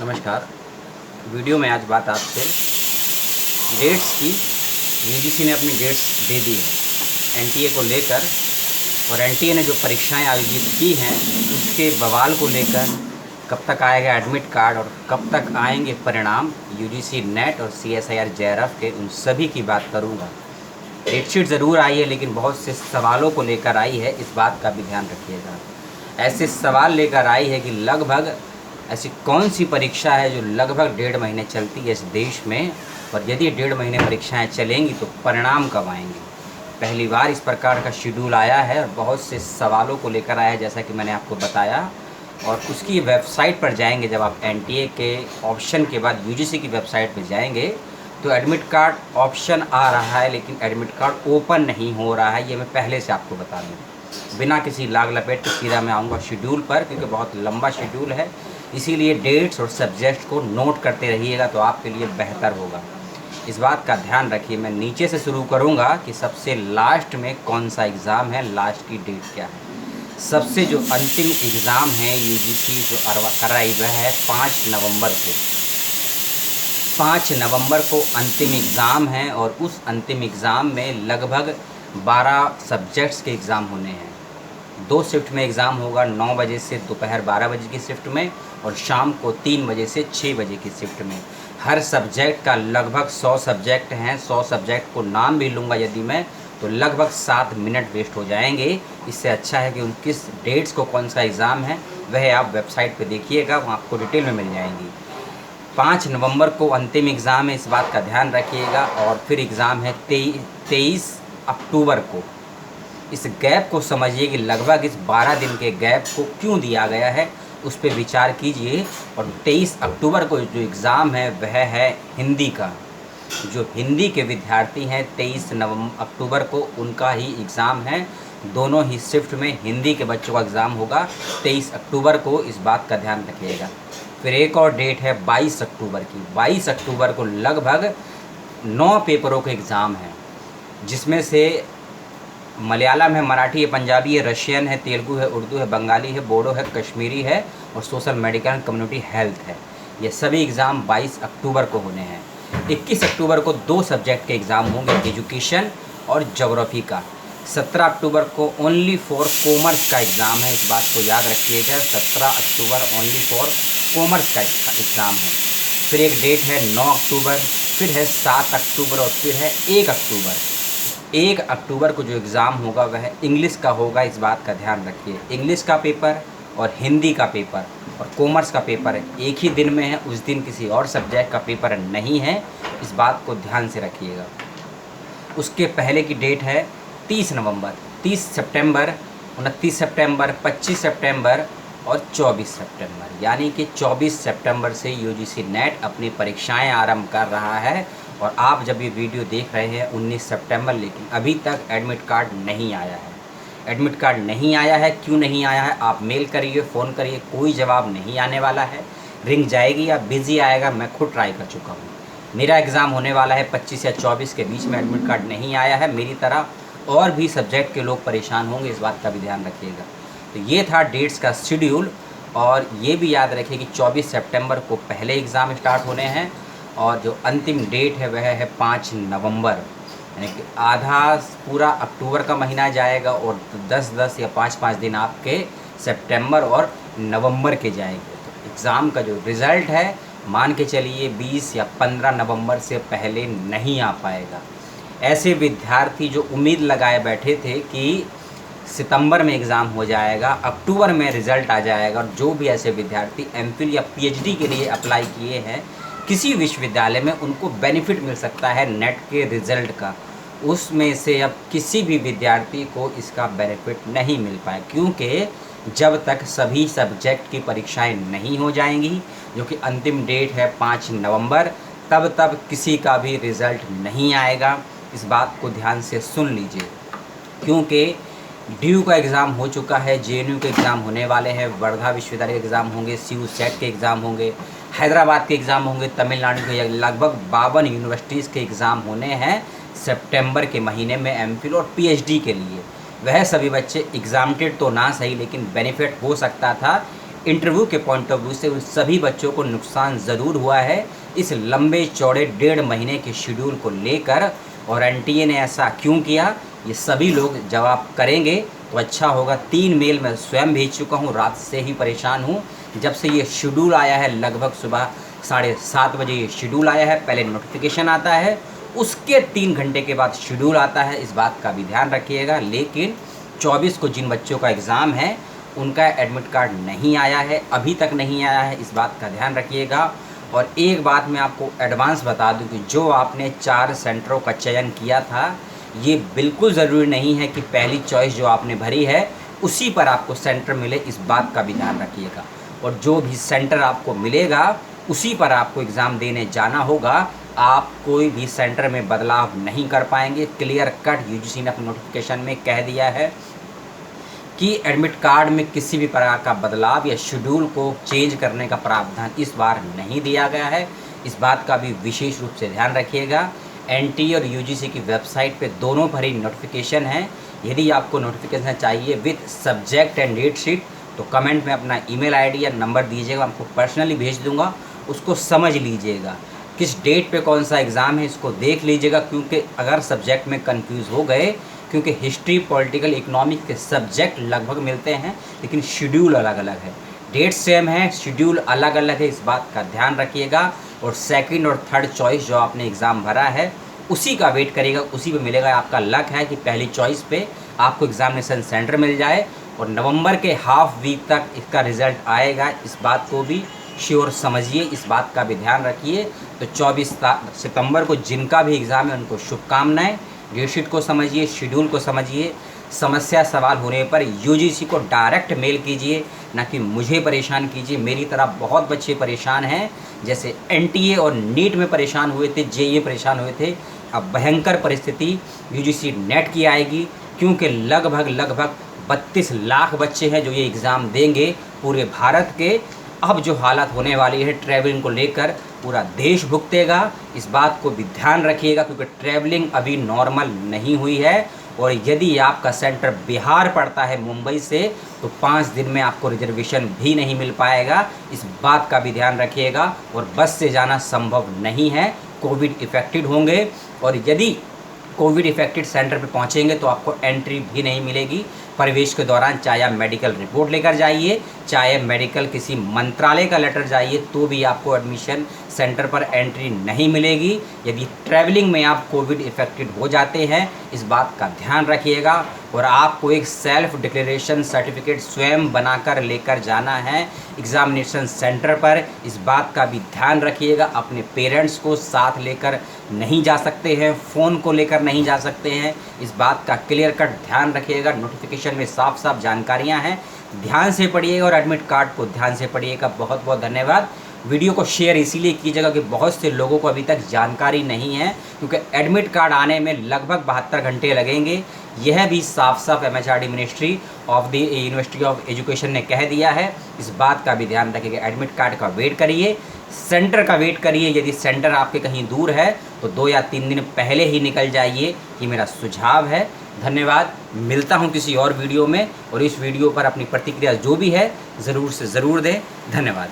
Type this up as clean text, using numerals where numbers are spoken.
नमस्कार। वीडियो में आज बात आपसे डेट्स की। यूजीसी ने अपनी डेट्स दे दी है एनटीए को लेकर, और एनटीए ने जो परीक्षाएं आयोजित की हैं उसके बवाल को लेकर, कब तक आएगा एडमिट कार्ड और कब तक आएंगे परिणाम यूजीसी नेट और सीएसआईआर जेआरएफ के, उन सभी की बात करूंगा। डेटशीट ज़रूर आई है लेकिन बहुत से सवालों को लेकर आई है, इस बात का भी ध्यान रखिएगा। ऐसे सवाल लेकर आई है कि लगभग ऐसी कौन सी परीक्षा है जो लगभग 1.5 महीने चलती है इस देश में, और यदि 1.5 महीने परीक्षाएं चलेंगी तो परिणाम कब आएंगे। पहली बार इस प्रकार का शेड्यूल आया है और बहुत से सवालों को लेकर आया है, जैसा कि मैंने आपको बताया। और उसकी वेबसाइट पर जाएंगे, जब आप एनटीए के ऑप्शन के बाद यूजीसी की वेबसाइट पर जाएंगे तो एडमिट कार्ड ऑप्शन आ रहा है, लेकिन एडमिट कार्ड ओपन नहीं हो रहा है। ये मैं पहले से आपको बता दूँ, बिना किसी लाग लपेट के सीधा मैं आऊँगा शेड्यूल पर, क्योंकि बहुत लंबा शेड्यूल है। इसीलिए डेट्स और सब्जेक्ट्स को नोट करते रहिएगा तो आपके लिए बेहतर होगा। इस बात का ध्यान रखिए। मैं नीचे से शुरू करूंगा कि सबसे लास्ट में कौन सा एग्ज़ाम है, लास्ट की डेट क्या है। सबसे जो अंतिम एग्ज़ाम है यूजीसी जो कराई वह है 5 नवंबर को। 5 नवंबर को अंतिम एग्ज़ाम है, और उस अंतिम एग्ज़ाम में लगभग 12 सब्जेक्ट्स के एग्ज़ाम होने हैं। 2 शिफ्ट में एग्ज़ाम होगा, 9 बजे से दोपहर 12 बजे की शिफ्ट में, और शाम को 3 बजे से 6 बजे की शिफ्ट में। हर सब्जेक्ट का लगभग 100 सब्जेक्ट हैं। 100 सब्जेक्ट को नाम भी लूँगा यदि मैं, तो लगभग 7 मिनट वेस्ट हो जाएंगे। इससे अच्छा है कि उन किस डेट्स को कौन सा एग्ज़ाम है वह आप वेबसाइट पे देखिएगा, वहाँ आपको डिटेल में मिल जाएंगी। 5 नवंबर को अंतिम एग्ज़ाम है, इस बात का ध्यान रखिएगा। और फिर एग्ज़ाम है 23 अक्टूबर को। इस गैप को समझिए कि लगभग इस 12 दिन के गैप को क्यों दिया गया है, उस पर विचार कीजिए। और 23 अक्टूबर को जो एग्ज़ाम है वह है हिंदी का। जो हिंदी के विद्यार्थी हैं 23 अक्टूबर को उनका ही एग्ज़ाम है। दोनों ही शिफ्ट में हिंदी के बच्चों का एग्ज़ाम होगा 23 अक्टूबर को, इस बात का ध्यान रखिएगा। फिर एक और डेट है 22 अक्टूबर की। 22 अक्टूबर को लगभग 9 पेपरों के एग्ज़ाम हैं, जिसमें से मलयालम है, मराठी है, पंजाबी है, रशियन है, तेलुगु है, उर्दू है, बंगाली है, बोडो है, कश्मीरी है, और social medical and community health है। ये सभी एग्ज़ाम 22 अक्टूबर को होने हैं। 21 अक्टूबर को 2 सब्जेक्ट के एग्ज़ाम होंगे, एजुकेशन और ज्योग्राफी का। 17 अक्टूबर को ओनली फॉर कॉमर्स का एग्ज़ाम है, इस बात को याद रखिएगा। 17 अक्टूबर ओनली फॉर कॉमर्स का एग्ज़ाम है। फिर एक डेट है 9 अक्टूबर, फिर है 7 अक्टूबर, और फिर है 1 अक्टूबर। 1 अक्टूबर को जो एग्ज़ाम होगा वह इंग्लिश का होगा, इस बात का ध्यान रखिए। इंग्लिश का पेपर और हिंदी का पेपर और कॉमर्स का पेपर एक ही दिन में है, उस दिन किसी और सब्जेक्ट का पेपर नहीं है, इस बात को ध्यान से रखिएगा। उसके पहले की डेट है 30 नवंबर, 30 सितंबर, 29 सितंबर, 25 सितंबर और 24 सितंबर। यानी कि 24 सितंबर से यूजीसी नेट अपनी परीक्षाएं आरंभ कर रहा है। और आप जब ये वीडियो देख रहे हैं 19 सितंबर, लेकिन अभी तक एडमिट कार्ड नहीं आया है। एडमिट कार्ड नहीं आया है, क्यों नहीं आया है? आप मेल करिए, फ़ोन करिए, कोई जवाब नहीं आने वाला है। रिंग जाएगी या बिज़ी आएगा, मैं खुद ट्राई कर चुका हूँ। मेरा एग्ज़ाम होने वाला है 25 या 24 के बीच में, एडमिट कार्ड नहीं आया है। मेरी तरह और भी सब्जेक्ट के लोग परेशान होंगे, इस बात का भी ध्यान रखिएगा। तो ये था डेट्स का शेड्यूल। और ये भी याद रखिए कि 24 सितंबर को पहले एग्ज़ाम स्टार्ट होने हैं, और जो अंतिम डेट है वह है 5 नवंबर। यानी कि आधा पूरा अक्टूबर का महीना जाएगा, और 10-10 या 5-5 दिन आपके सितंबर और नवंबर के जाएंगे। तो एग्ज़ाम का जो रिज़ल्ट है मान के चलिए 20 या 15 नवंबर से पहले नहीं आ पाएगा। ऐसे विद्यार्थी जो उम्मीद लगाए बैठे थे कि सितंबर में एग्ज़ाम हो जाएगा, अक्टूबर में रिज़ल्ट आ जाएगा, और जो भी ऐसे विद्यार्थी एमफिल या पीएचडी के लिए अप्लाई किए हैं किसी विश्वविद्यालय में, उनको बेनिफिट मिल सकता है नेट के रिज़ल्ट का। उसमें से अब किसी भी विद्यार्थी को इसका बेनिफिट नहीं मिल पाए, क्योंकि जब तक सभी सब्जेक्ट की परीक्षाएं नहीं हो जाएंगी, जो कि अंतिम डेट है 5 नवंबर, तब किसी का भी रिज़ल्ट नहीं आएगा। इस बात को ध्यान से सुन लीजिए, क्योंकि डीयू का एग्ज़ाम हो चुका है, जेएनयू के एग्ज़ाम होने वाले हैं, वर्धा विश्वविद्यालय के एग्ज़ाम होंगे, सीयू सेट के एग्ज़ाम होंगे, हैदराबाद के एग्ज़ाम होंगे, तमिलनाडु के लगभग 52 यूनिवर्सिटीज़ के एग्ज़ाम होने हैं सितंबर के महीने में एमफिल और पीएचडी के लिए। वह सभी बच्चे एग्ज़ामटेड तो ना सही, लेकिन बेनिफिट हो सकता था इंटरव्यू के पॉइंट ऑफ व्यू से उन सभी बच्चों को नुकसान ज़रूर हुआ है इस लंबे चौड़े 1.5 महीने के शेड्यूल को लेकर। और एनटीए ने ऐसा क्यों किया, ये सभी लोग जवाब करेंगे तो अच्छा होगा। 3 मेल मैं स्वयं भेज चुका हूँ, रात से ही परेशान हूँ। जब से ये शेड्यूल आया है, लगभग सुबह 7:30 बजे ये शेड्यूल आया है, पहले नोटिफिकेशन आता है, उसके 3 घंटे के बाद शेड्यूल आता है। इस बात का भी ध्यान रखिएगा। लेकिन 24 को जिन बच्चों का एग्ज़ाम है उनका एडमिट कार्ड नहीं आया है, अभी तक नहीं आया है, इस बात का ध्यान रखिएगा। और एक बात मैं आपको एडवांस बता दूं कि जो आपने 4 सेंटरों का चयन किया था, ये बिल्कुल ज़रूरी नहीं है कि पहली चॉइस जो आपने भरी है उसी पर आपको सेंटर मिले, इस बात का भी ध्यान रखिएगा। और जो भी सेंटर आपको मिलेगा उसी पर आपको एग्ज़ाम देने जाना होगा। आप कोई भी सेंटर में बदलाव नहीं कर पाएंगे। क्लियर कट यूजीसी ने अपने नोटिफिकेशन में कह दिया है कि एडमिट कार्ड में किसी भी प्रकार का बदलाव या शेड्यूल को चेंज करने का प्रावधान इस बार नहीं दिया गया है। इस बात का भी विशेष रूप से ध्यान रखिएगा। एनटीए और यूजीसी की वेबसाइट पे दोनों पर ही नोटिफिकेशन है। यदि आपको नोटिफिकेशन चाहिए with subject and date sheet तो कमेंट में अपना ईमेल आईडी या नंबर दीजिएगा, आपको पर्सनली भेज दूंगा। उसको समझ लीजिएगा, किस डेट पे कौन सा एग्ज़ाम है इसको देख लीजिएगा। क्योंकि अगर सब्जेक्ट में कंफ्यूज हो गए, क्योंकि हिस्ट्री, पॉलिटिकल, इकोनॉमिक के सब्जेक्ट लगभग मिलते हैं लेकिन शेड्यूल अलग अलग है। डेट सेम है, शेड्यूल अलग अलग है, इस बात का ध्यान रखिएगा। और सेकंड और थर्ड चॉइस जो आपने एग्ज़ाम भरा है उसी का वेट करिएगा, उसी पे मिलेगा। आपका लक है कि पहली चॉइस पे आपको एग्ज़ामिनेशन सेंटर मिल जाए और नवंबर के हाफ वीक तक इसका रिज़ल्ट आएगा, इस बात को भी श्योर समझिए, इस बात का भी ध्यान रखिए। तो 24 सितंबर को जिनका भी एग्ज़ाम है उनको शुभकामनाएं। डेट शीट को समझिए, शेड्यूल को समझिए। समस्या सवाल होने पर यूजीसी को डायरेक्ट मेल कीजिए, ना कि मुझे परेशान कीजिए। मेरी तरह बहुत बच्चे परेशान हैं, जैसे एनटीए और नीट में परेशान हुए थे, जेईई परेशान हुए थे। अब भयंकर परिस्थिति यूजीसी नेट की आएगी, क्योंकि लगभग 32 लाख बच्चे हैं जो ये एग्ज़ाम देंगे पूरे भारत के। अब जो हालत होने वाली है ट्रैवलिंग को लेकर, पूरा देश भुगतेगा, इस बात को भी ध्यान रखिएगा। क्योंकि ट्रैवलिंग अभी नॉर्मल नहीं हुई है। और यदि आपका सेंटर बिहार पड़ता है मुंबई से तो 5 दिन में आपको रिजर्वेशन भी नहीं मिल पाएगा, इस बात का भी ध्यान रखिएगा। और बस से जाना संभव नहीं है, कोविड इफेक्टेड होंगे। और यदि कोविड इफेक्टेड सेंटर पे पहुंचेंगे तो आपको एंट्री भी नहीं मिलेगी प्रवेश के दौरान। चाहे आप मेडिकल रिपोर्ट लेकर जाइए, चाहे मेडिकल किसी मंत्रालय का लेटर जाइए, तो भी आपको एडमिशन सेंटर पर एंट्री नहीं मिलेगी। यदि ट्रैवलिंग में आप कोविड इफेक्टेड हो जाते हैं, इस बात का ध्यान रखिएगा। और आपको एक सेल्फ डिक्लेरेशन सर्टिफिकेट स्वयं बनाकर लेकर जाना है एग्ज़ामिनेशन सेंटर पर, इस बात का भी ध्यान रखिएगा। अपने पेरेंट्स को साथ लेकर नहीं जा सकते हैं, फ़ोन को लेकर नहीं जा सकते हैं, इस बात का क्लियर कट ध्यान रखिएगा। नोटिफिकेशन में साफ साफ जानकारियाँ हैं, ध्यान से पढ़िएगा और एडमिट कार्ड को ध्यान से पढ़िएगा। बहुत बहुत धन्यवाद। वीडियो को शेयर इसीलिए कीजिएगा कि बहुत से लोगों को अभी तक जानकारी नहीं है, क्योंकि एडमिट कार्ड आने में लगभग 72 घंटे लगेंगे। यह भी साफ साफ MHRD ministry of the university of education ने कह दिया है, इस बात का भी ध्यान रखिएगा। एडमिट कार्ड का वेट करिए, सेंटर का वेट करिए। यदि सेंटर आपके कहीं दूर है तो 2 या 3 दिन पहले ही निकल जाइए, ये मेरा सुझाव है। धन्यवाद। मिलता हूँ किसी और वीडियो में, और इस वीडियो पर अपनी प्रतिक्रिया जो भी है ज़रूर से ज़रूर दें। धन्यवाद।